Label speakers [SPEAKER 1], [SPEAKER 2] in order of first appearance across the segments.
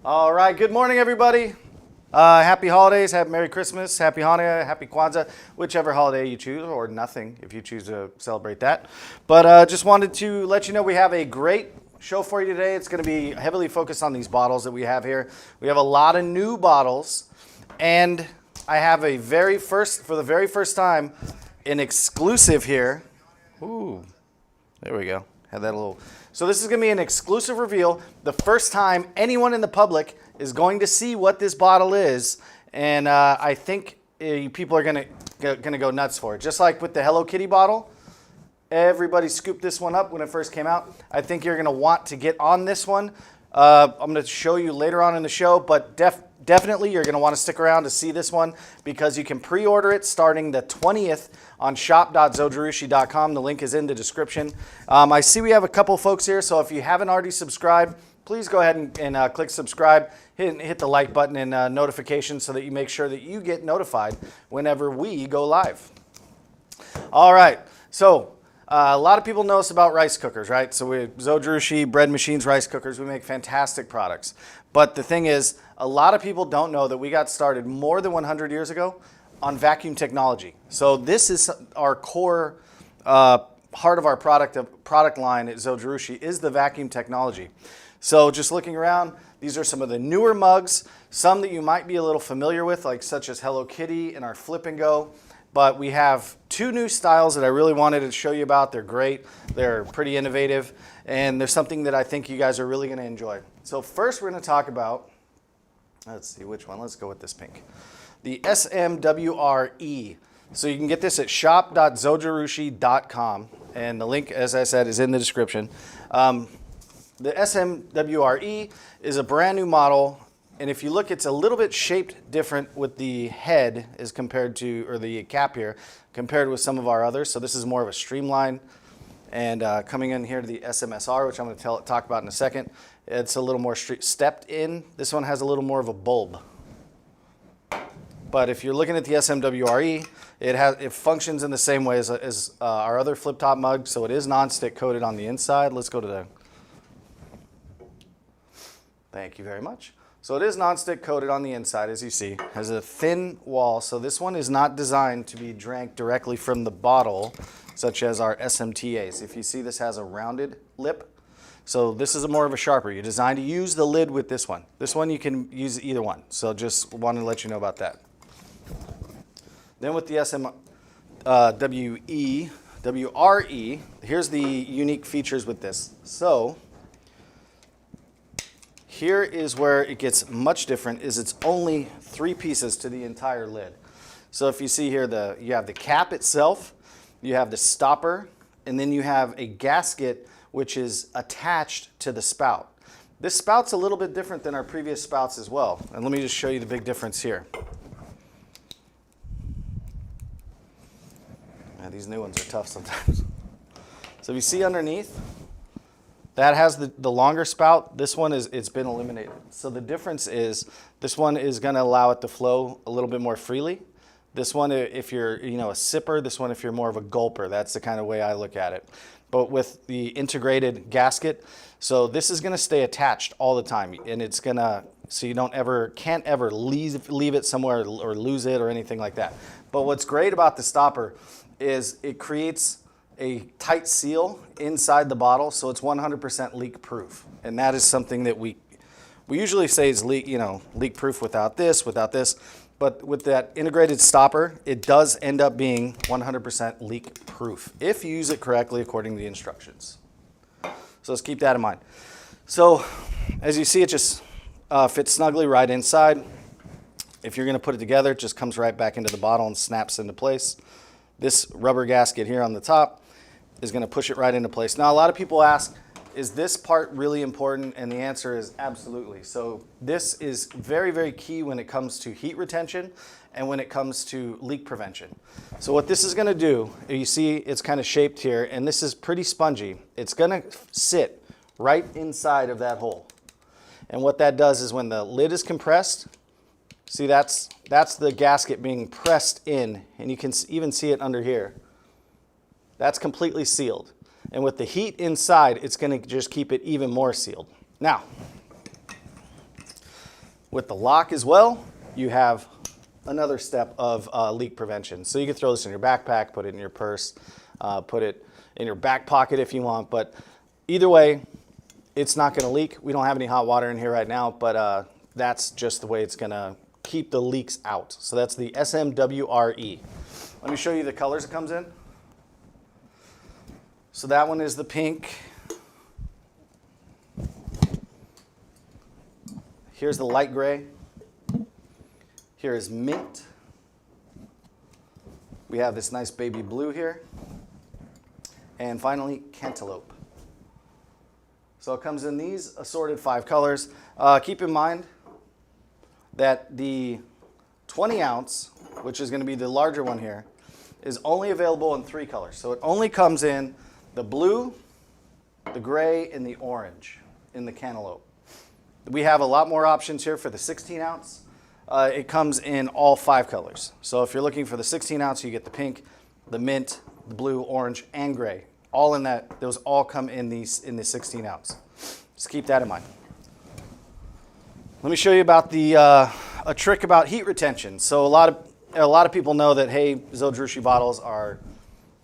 [SPEAKER 1] All right, good morning, everybody. Happy holidays, Merry Christmas, Happy Hanukkah, Happy Kwanzaa, whichever holiday you choose, or nothing if you choose to celebrate that. But just wanted to let you know we have a great show for you today. It's going to be heavily focused on these bottles that we have here. We have a lot of new bottles, and I have for the very first time, an exclusive here. Ooh, there we go. Had that a little. So this is going to be an exclusive reveal. The first time anyone in the public is going to see what this bottle is, and I think people are going to go nuts for it. Just like with the Hello Kitty bottle, everybody scooped this one up when it first came out. I think you're going to want to get on this one. I'm going to show you later on in the show, but definitely you're going to want to stick around to see this one because you can pre-order it starting the 20th on shop.zojirushi.com. The link is in the description. I see we have a couple folks here, so if you haven't already subscribed, please go ahead and click subscribe, hit the like button and notifications so that you make sure that you get notified whenever we go live. All right, so a lot of people know us about rice cookers, right? So Zojirushi, bread machines, rice cookers, we make fantastic products. But the thing is, a lot of people don't know that we got started more than 100 years ago on vacuum technology. So this is our core heart of our product line at Zojirushi is the vacuum technology. So just looking around, these are some of the newer mugs, some that you might be a little familiar with, like such as Hello Kitty and our Flip and Go. But we have two new styles that I really wanted to show you about. They're great, they're pretty innovative, and there's something that I think you guys are really going to enjoy. So first we're going to talk about, let's see which one, let's go with this pink. The SMWRE. So you can get this at shop.zojirushi.com, and the link, as I said, is in the description. The SMWRE is a brand new model, and if you look, it's a little bit shaped different with the head as compared to, or the cap here, compared with some of our others. So this is more of a streamline. And coming in here to the SMSR, which I'm going to talk about in a second, it's a little more stepped in. This one has a little more of a bulb. But if you're looking at the SMWRE, it functions in the same way as our other flip top mug. So it is non-stick coated on the inside. Let's go to the. Thank you very much. So it is non-stick coated on the inside, as you see. Has a thin wall. So this one is not designed to be drank directly from the bottle, such as our SMTAs. If you see, this has a rounded lip. So this is more of a sharper. You're designed to use the lid with this one. This one you can use either one. So just wanted to let you know about that. Then with the SMWRE, here's the unique features with this. So here is where it gets much different, is it's only 3 pieces to the entire lid. So if you see here, you have the cap itself, you have the stopper, and then you have a gasket which is attached to the spout. This spout's a little bit different than our previous spouts as well. And let me just show you the big difference here. These new ones are tough sometimes. So if you see underneath, that has the longer spout. This one it's been eliminated. So the difference is this one is going to allow it to flow a little bit more freely. This one, if you're a sipper, this one if you're more of a gulper. That's the kind of way I look at it. But with the integrated gasket, so this is going to stay attached all the time, and it's going to, so you can't ever leave it somewhere or lose it or anything like that. But what's great about the stopper is it creates a tight seal inside the bottle, so it's 100% leak proof. And that is something that we usually say is leak proof without this. But with that integrated stopper, it does end up being 100% leak proof if you use it correctly according to the instructions. So let's keep that in mind. So as you see, it just fits snugly right inside. If you're going to put it together, it just comes right back into the bottle and snaps into place. This rubber gasket here on the top is going to push it right into place. Now, a lot of people ask, is this part really important? And the answer is absolutely. So this is very, very key when it comes to heat retention and when it comes to leak prevention. So what this is going to do, you see it's kind of shaped here, and this is pretty spongy. It's going to sit right inside of that hole. And what that does is when the lid is compressed, see, that's the gasket being pressed in, and you can even see it under here. That's completely sealed. And with the heat inside, it's going to just keep it even more sealed. Now, with the lock as well, you have another step of leak prevention. So you can throw this in your backpack, put it in your purse, put it in your back pocket if you want, but either way, it's not going to leak. We don't have any hot water in here right now, but that's just the way it's going to keep the leaks out. So that's the SMWRE. Let me show you the colors it comes in. So that one is the pink. Here's the light gray. Here is mint. We have this nice baby blue here. And finally, cantaloupe. So it comes in these assorted 5 colors. Keep in mind that the 20 ounce, which is going to be the larger one here, is only available in 3 colors. So it only comes in the blue, the gray, and the orange in the cantaloupe. We have a lot more options here for the 16 ounce. It comes in all 5 colors. So if you're looking for the 16 ounce, you get the pink, the mint, the blue, orange, and gray. All in that, those all come in the 16 ounce. Just keep that in mind. Let me show you about the a trick about heat retention. So a lot of people know that, hey, Zojirushi bottles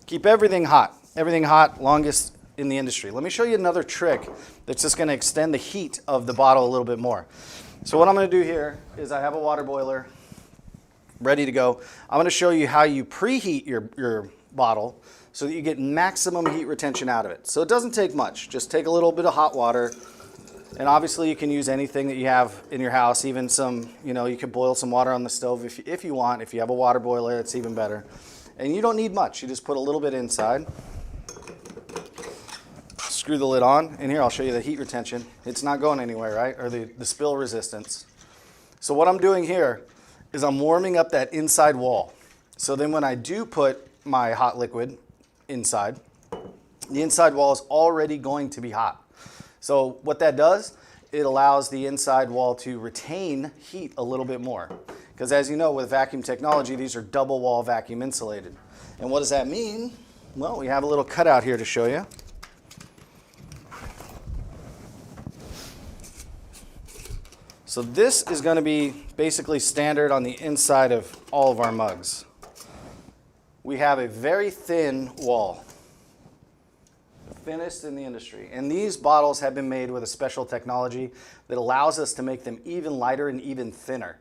[SPEAKER 1] keep everything hot, longest in the industry. Let me show you another trick that's just going to extend the heat of the bottle a little bit more. So what I'm going to do here is I have a water boiler ready to go. I'm going to show you how you preheat your bottle so that you get maximum heat retention out of it. So it doesn't take much. Just take a little bit of hot water, and obviously you can use anything that you have in your house, even some, you could boil some water on the stove if you want. If you have a water boiler, it's even better. And you don't need much. You just put a little bit inside. Screw the lid on, and here I'll show you the heat retention. It's not going anywhere, right? Or the spill resistance. So what I'm doing here is I'm warming up that inside wall. So then when I do put my hot liquid inside, the inside wall is already going to be hot. So what that does, it allows the inside wall to retain heat a little bit more. Because as you know, with vacuum technology, these are double wall vacuum insulated. And what does that mean? Well, we have a little cutout here to show you. So this is going to be basically standard on the inside of all of our mugs. We have a very thin wall, the thinnest in the industry. And these bottles have been made with a special technology that allows us to make them even lighter and even thinner.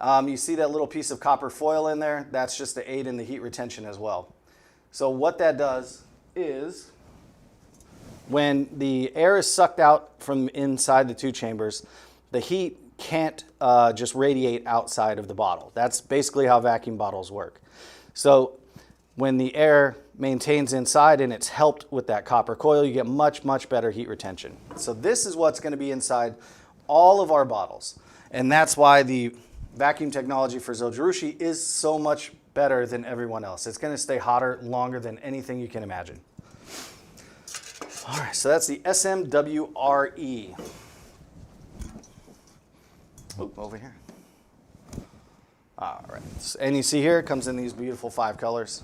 [SPEAKER 1] You see that little piece of copper foil in there? That's just to aid in the heat retention as well. So what that does is, when the air is sucked out from inside the 2 chambers, the heat can't just radiate outside of the bottle. That's basically how vacuum bottles work. So when the air maintains inside and it's helped with that copper coil, you get much, much better heat retention. So this is what's going to be inside all of our bottles. And that's why the vacuum technology for Zojirushi is so much better than everyone else. It's going to stay hotter longer than anything you can imagine. All right, so that's the SMWRE. Oop, over here. All right, and you see here, it comes in these beautiful 5 colors.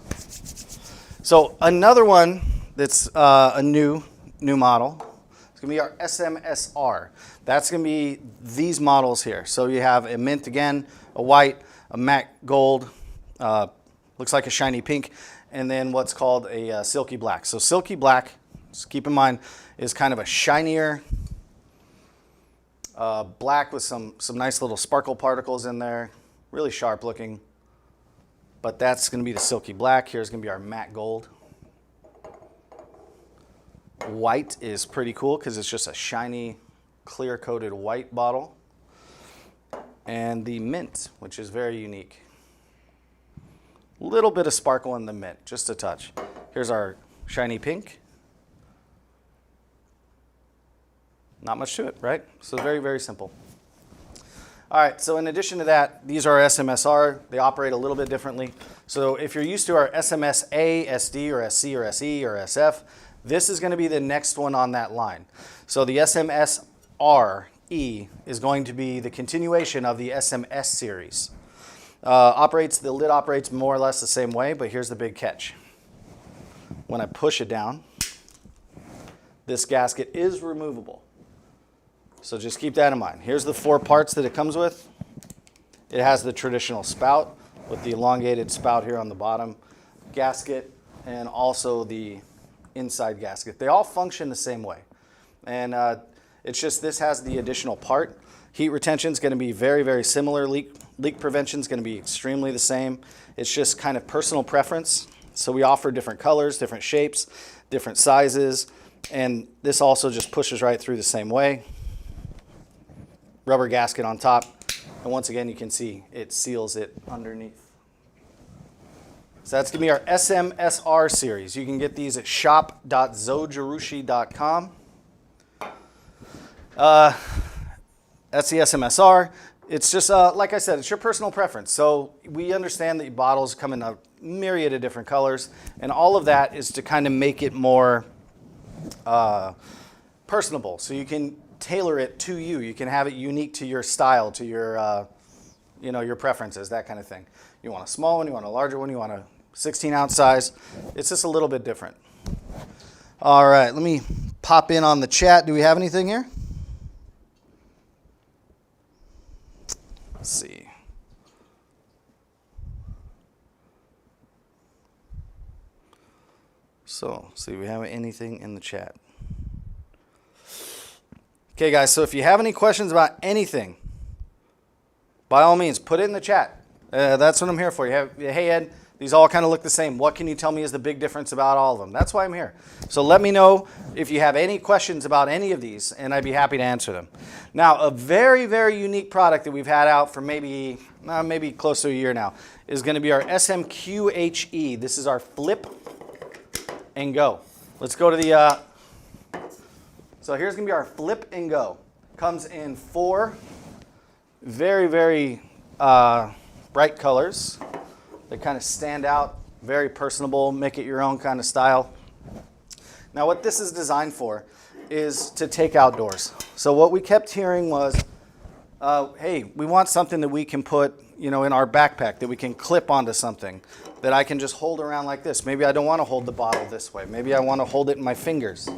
[SPEAKER 1] So another one that's a new model, it's gonna be our SMSR. That's gonna be these models here. So you have a mint again, a white, a matte gold, looks like a shiny pink, and then what's called a silky black. So silky black, just keep in mind, is kind of a shinier black with some nice little sparkle particles in there, really sharp looking. But that's going to be the silky black. Here's going to be our matte gold. White is pretty cool because it's just a shiny, clear coated white bottle. And the mint, which is very unique. A little bit of sparkle in the mint, just a touch. Here's our shiny pink. Not much to it, right? So very, very simple. All right, so in addition to that, these are SMSR. They operate a little bit differently. So if you're used to our SMSA, SD, or SC, or SE, or SF, this is going to be the next one on that line. So the SMSR E is going to be the continuation of the SMS series. The lid operates more or less the same way, but here's the big catch. When I push it down, this gasket is removable. So just keep that in mind. Here's the 4 parts that it comes with. It has the traditional spout with the elongated spout here on the bottom, gasket, and also the inside gasket. They all function the same way. And it's just this has the additional part. Heat retention is going to be very, very similar. Leak prevention is going to be extremely the same. It's just kind of personal preference. So we offer different colors, different shapes, different sizes, and this also just pushes right through the same way. Rubber gasket on top, and once again you can see it seals it underneath. So that's going to be our SMSR series. You can get these at shop.zojirushi.com. That's the SMSR. It's just, like I said, it's your personal preference. So we understand that bottles come in a myriad of different colors, and all of that is to kind of make it more personable. So you can tailor it to you. You can have it unique to your style, to your, your preferences, that kind of thing. You want a small one, you want a larger one, you want a 16-ounce size. It's just a little bit different. All right, let me pop in on the chat. Do we have anything here? Let's see. So, see, we have anything in the chat. Okay, guys, so if you have any questions about anything, by all means, put it in the chat. That's what I'm here for. Hey, Ed, these all kind of look the same. What can you tell me is the big difference about all of them? That's why I'm here. So let me know if you have any questions about any of these, and I'd be happy to answer them. Now, a very, very unique product that we've had out for maybe close to a year now is going to be our SMQHE. This is our flip and go. Let's go to the... So here's going to be our flip and go. Comes in 4 very, very bright colors. They kind of stand out, very personable, make it your own kind of style. Now what this is designed for is to take outdoors. So what we kept hearing was, hey, we want something that we can put, in our backpack, that we can clip onto something, that I can just hold around like this. Maybe I don't want to hold the bottle this way. Maybe I want to hold it in my fingers.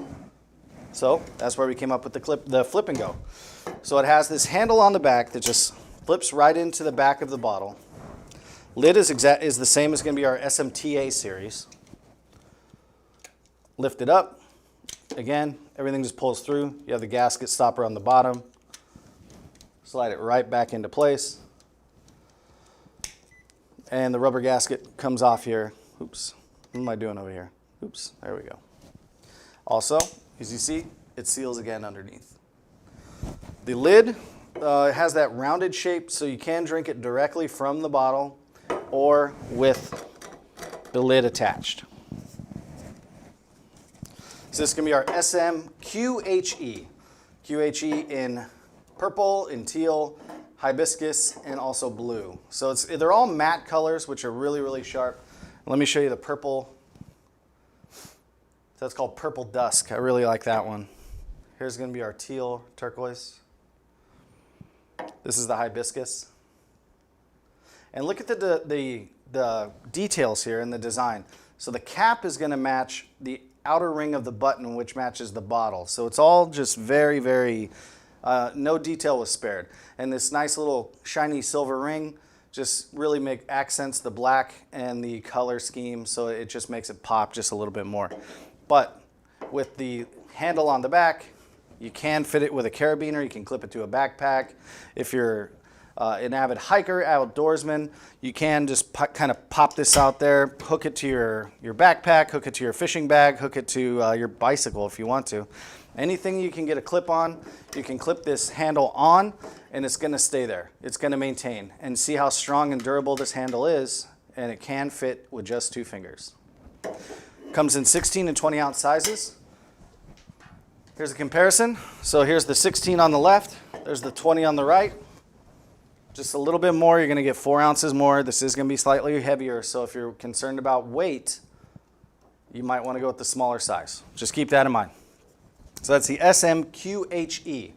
[SPEAKER 1] So that's where we came up with the flip and go. So it has this handle on the back that just flips right into the back of the bottle. Lid is the same as going to be our SMTA series. Lift it up. Again, everything just pulls through. You have the gasket stopper on the bottom. Slide it right back into place. And the rubber gasket comes off here. Oops, what am I doing over here? Oops, there we go. Also, as you see, it seals again underneath. The lid has that rounded shape, so you can drink it directly from the bottle or with the lid attached. So this is going to be our SMQHE. QHE in purple, in teal, hibiscus, and also blue. So they're all matte colors, which are really, really sharp. Let me show you the purple. That's called Purple Dusk. I really like that one. Here's going to be our teal turquoise. This is the hibiscus. And look at the details here in the design. So the cap is going to match the outer ring of the button, which matches the bottle. So it's all just very, very, no detail was spared. And this nice little shiny silver ring just really accents the black and the color scheme, so it just makes it pop just a little bit more. But with the handle on the back, you can fit it with a carabiner. You can clip it to a backpack. If you're an avid hiker, outdoorsman, you can just kind of pop this out there, hook it to your backpack, hook it to your fishing bag, hook it to your bicycle if you want to. Anything you can get a clip on, you can clip this handle on, and it's going to stay there. It's going to maintain. And see how strong and durable this handle is, and it can fit with just 2 fingers. Comes in 16 and 20 ounce sizes. Here's a comparison. So here's the 16 on the left, there's the 20 on the right. Just a little bit more, you're going to get 4 ounces more. This is going to be slightly heavier, so if you're concerned about weight, you might want to go with the smaller size. Just keep that in mind. So that's the SMQHE.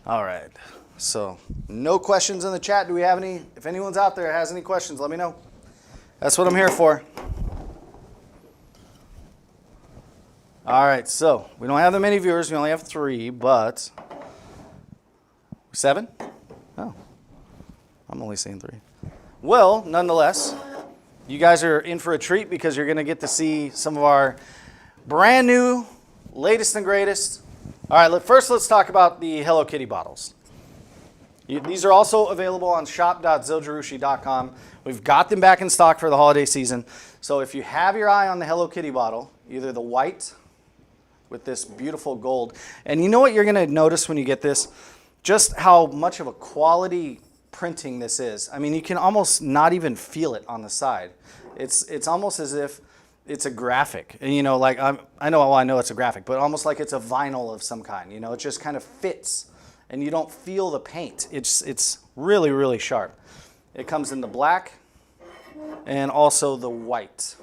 [SPEAKER 1] All right, so no questions in the chat. Do we have any? If anyone's out there has any questions, let me know. That's what I'm here for. All right, so we don't have that many viewers. We only have 3, but 7? Oh, I'm only seeing 3. Well, nonetheless, you guys are in for a treat because you're going to get to see some of our brand new, latest and greatest. All right, first let's talk about the Hello Kitty bottles. These are also available on shop.zojirushi.com. We've got them back in stock for the holiday season. So if you have your eye on the Hello Kitty bottle, either the white with this beautiful gold, and you know what you're going to notice when you get this? Just how much of a quality printing this is. I mean, you can almost not even feel it on the side. It's almost as if it's a graphic. And you know, like I know it's a graphic, but almost like it's a vinyl of some kind. You know, it just kind of fits. And you don't feel the paint. It's really, really sharp. It comes in the black and also the white.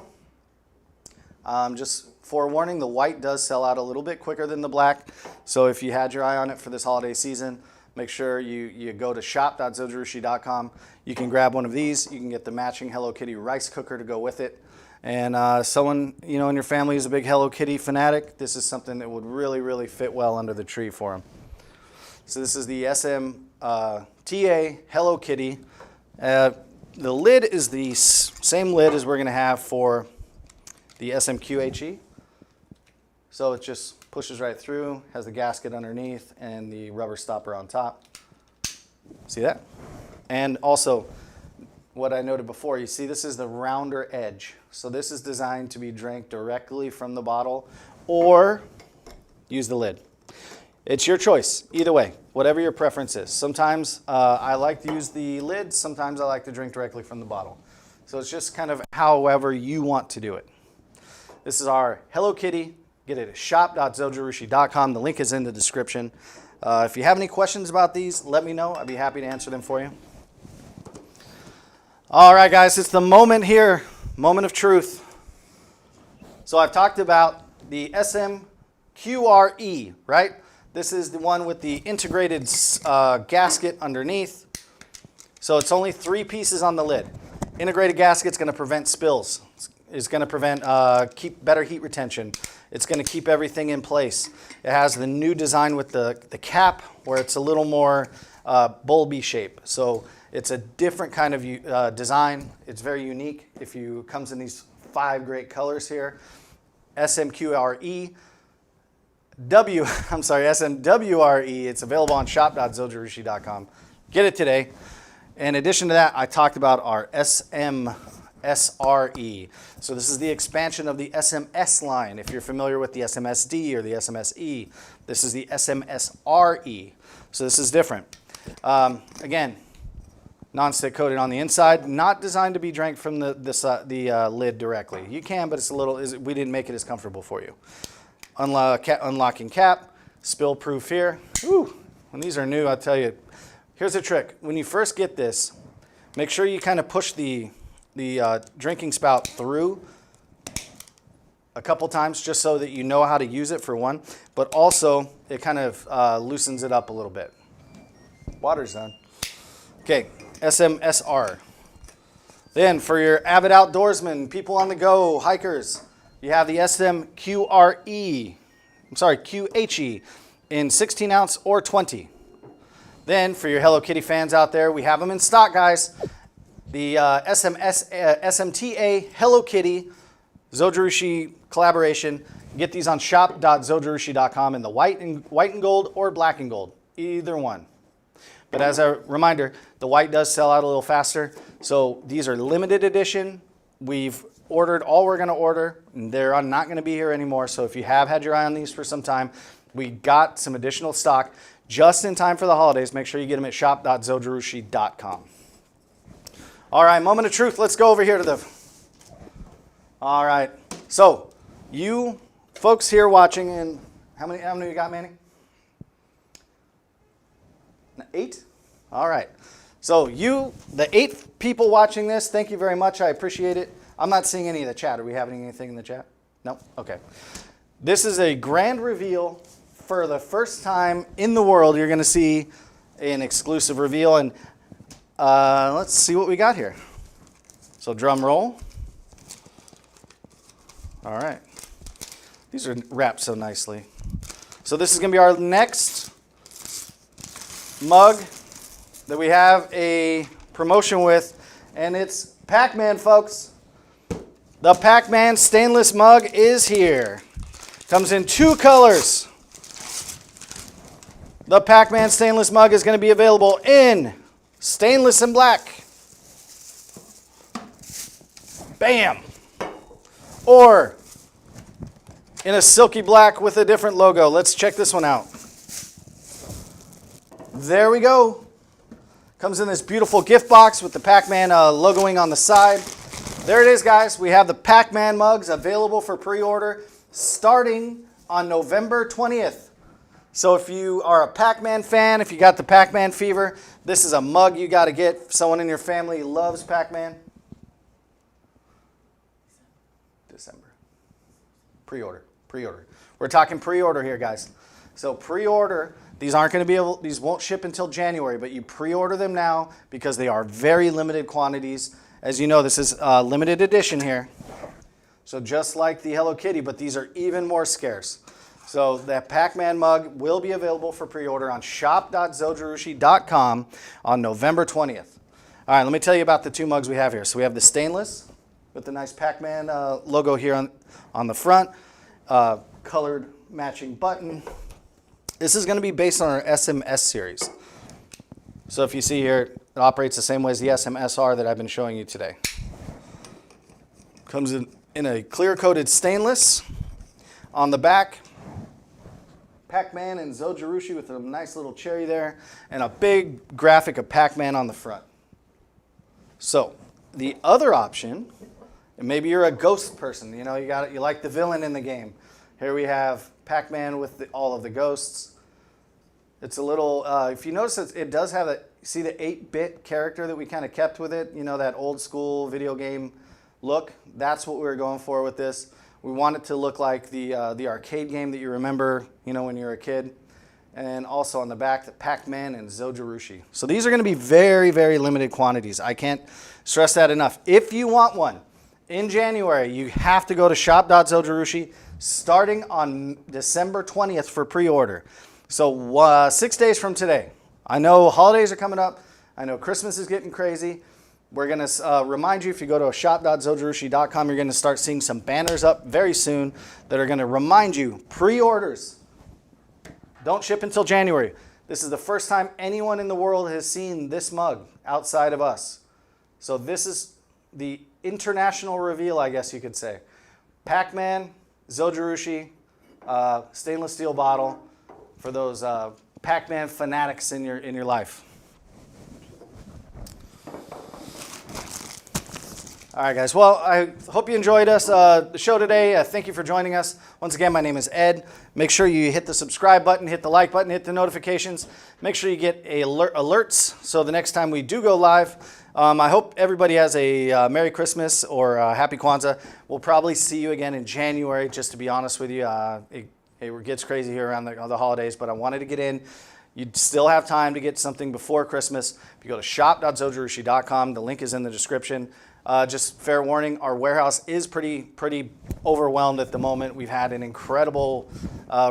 [SPEAKER 1] Just forewarning, the white does sell out a little bit quicker than the black. So if you had your eye on it for this holiday season, make sure you go to shop.zojirushi.com. You can grab one of these. You can get the matching Hello Kitty rice cooker to go with it. And someone in your family is a big Hello Kitty fanatic, this is something that would really, really fit well under the tree for them. So this is the SMTA Hello Kitty. The lid is the same lid as we're going to have for the SMQHE. So it just pushes right through, has the gasket underneath, and the rubber stopper on top. See that? And also, what I noted before, you see this is the rounder edge. So this is designed to be drank directly from the bottle or use the lid. It's your choice, either way, whatever your preference is. Sometimes I like to use the lid, sometimes I like to drink directly from the bottle. So it's just kind of however you want to do it. This is our Hello Kitty. Get it at shop.zojirushi.com. The link is in the description. If you have any questions about these, let me know. I'd be happy to answer them for you. All right, guys, it's the moment here, moment of truth. So I've talked about the SMQRE, right? This is the one with the integrated gasket underneath. So it's only 3 pieces on the lid. Integrated gasket's going to prevent spills. It's going to prevent keep better heat retention. It's going to keep everything in place. It has the new design with the cap where it's a little more bulby shape. So it's a different kind of design. It's very unique. It comes in these 5 great colors here. SMQRE. SMWRE. It's available on shop.zojirushi.com. Get it today. In addition to that, I talked about our SMSRE. So this is the expansion of the SMS line. If you're familiar with the SMSD or the SMSE, this is the SMSRE. So this is different. Again, non-stick coated on the inside, not designed to be drank from the lid directly. You can, but we didn't make it as comfortable for you. Unlocking cap, spill proof here. Whew. When these are new, I'll tell you, here's a trick. When you first get this, make sure you kind of push the drinking spout through a couple times just so that you know how to use it for one, but also it kind of loosens it up a little bit. Water's done. Okay, SMSR. Then for your avid outdoorsmen, people on the go, hikers, you have the SMQRE, QHE in 16 ounce or 20. Then for your Hello Kitty fans out there, we have them in stock, guys. The SMTA Hello Kitty Zojirushi collaboration. Get these on shop.zojirushi.com in the white and gold or black and gold, either one. But as a reminder, the white does sell out a little faster. So these are limited edition. We've ordered all we're going to order. They're not going to be here anymore. So if you have had your eye on these for some time, we got some additional stock just in time for the holidays. Make sure you get them at shop.zojirushi.com. All right, moment of truth. Let's go over here to the... All right. So you folks here watching, and how many you got, Manny? 8? All right. So the 8 people watching this, thank you very much. I appreciate it. I'm not seeing any of the chat. Are we having anything in the chat? No? Okay. This is a grand reveal. For the first time in the world, you're going to see an exclusive reveal. And let's see what we got here. So drum roll. All right. These are wrapped so nicely. So this is going to be our next mug that we have a promotion with, and it's PacMan, folks. The PacMan stainless mug is here. Comes in 2 colors. The PacMan stainless mug is going to be available in stainless and black. Bam! Or in a silky black with a different logo. Let's check this one out. There we go. Comes in this beautiful gift box with the PacMan logoing on the side. There it is, guys. We have the PacMan mugs available for pre-order starting on November 20th. So if you are a PacMan fan, if you got the PacMan fever, this is a mug you got to get. If someone in your family loves PacMan. December. Pre-order. Pre-order. We're talking pre-order here, guys. So pre-order. These aren't going to be able, these won't ship until January, but you pre-order them now because they are very limited quantities. As you know, this is a limited edition here. So just like the Hello Kitty, but these are even more scarce. So that PacMan mug will be available for pre-order on shop.zojirushi.com on November 20th. All right, let me tell you about the 2 mugs we have here. So we have the stainless with the nice PacMan logo here on the front, colored matching button. This is going to be based on our SMS series. So if you see here, it operates the same way as the SMSR that I've been showing you today. Comes in a clear-coated stainless. On the back, PacMan and Zojirushi with a nice little cherry there, and a big graphic of PacMan on the front. So the other option, and maybe you're a ghost person, you know, you like the villain in the game. Here we have PacMan with all of the ghosts. It's a little, if you notice, it does have see the 8-bit character that we kind of kept with it, you know, that old school video game look. That's what we were going for with this. We want it to look like the arcade game that you remember, you know, when you were a kid. And also on the back, the PacMan and Zojirushi. So these are going to be very, very limited quantities. I can't stress that enough. If you want one in January, you have to go to shop.zojirushi starting on December 20th for pre-order. So 6 days from today. I know holidays are coming up. I know Christmas is getting crazy. We're going to remind you, if you go to shop.zojirushi.com, you're going to start seeing some banners up very soon that are going to remind you, pre-orders don't ship until January. This is the first time anyone in the world has seen this mug outside of us. So this is the international reveal, I guess you could say. PacMan, Zojirushi, stainless steel bottle for those PacMan fanatics in your life. All right, guys. Well, I hope you enjoyed the show today. Thank you for joining us. Once again, my name is Ed. Make sure you hit the subscribe button, hit the like button, hit the notifications. Make sure you get alerts so the next time we do go live. I hope everybody has a Merry Christmas or Happy Kwanzaa. We'll probably see you again in January, just to be honest with you. It gets crazy here around the holidays, but I wanted to get in. You'd still have time to get something before Christmas. If you go to shop.zojirushi.com, the link is in the description. Just fair warning, our warehouse is pretty overwhelmed at the moment. We've had an incredible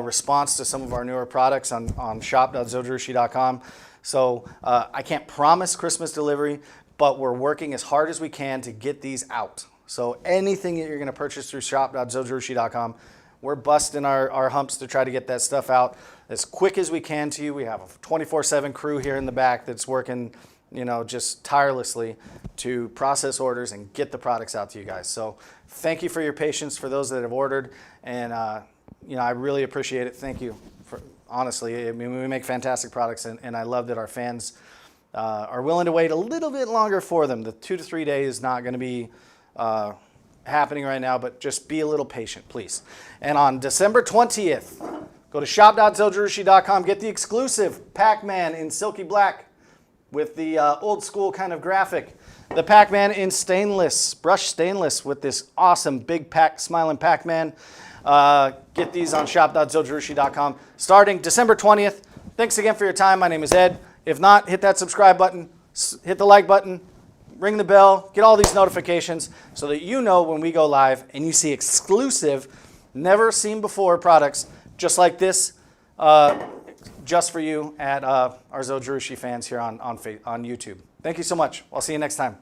[SPEAKER 1] response to some of our newer products on shop.zojirushi.com. So I can't promise Christmas delivery, but we're working as hard as we can to get these out. So anything that you're going to purchase through shop.zojirushi.com, we're busting our humps to try to get that stuff out as quick as we can to you. We have a 24/7 crew here in the back that's working, you know, just tirelessly to process orders and get the products out to you guys. So thank you for your patience for those that have ordered, and you know, I really appreciate it. Thank you. Honestly, I mean, we make fantastic products, and I love that our fans are willing to wait a little bit longer for them. The 2 to 3 days is not going to be happening right now, but just be a little patient, please. And on December 20th, go to shop.zojirushi.com, get the exclusive PacMan in silky black with the old school kind of graphic. The PacMan in stainless, brushed stainless with this awesome big smiling PacMan. Get these on shop.zojirushi.com starting December 20th. Thanks again for your time. My name is Ed. If not, hit that subscribe button, hit the like button, ring the bell, get all these notifications so that you know when we go live and you see exclusive never seen before products just like this, just for you at our Zojirushi fans here on YouTube. Thank you so much. I'll see you next time.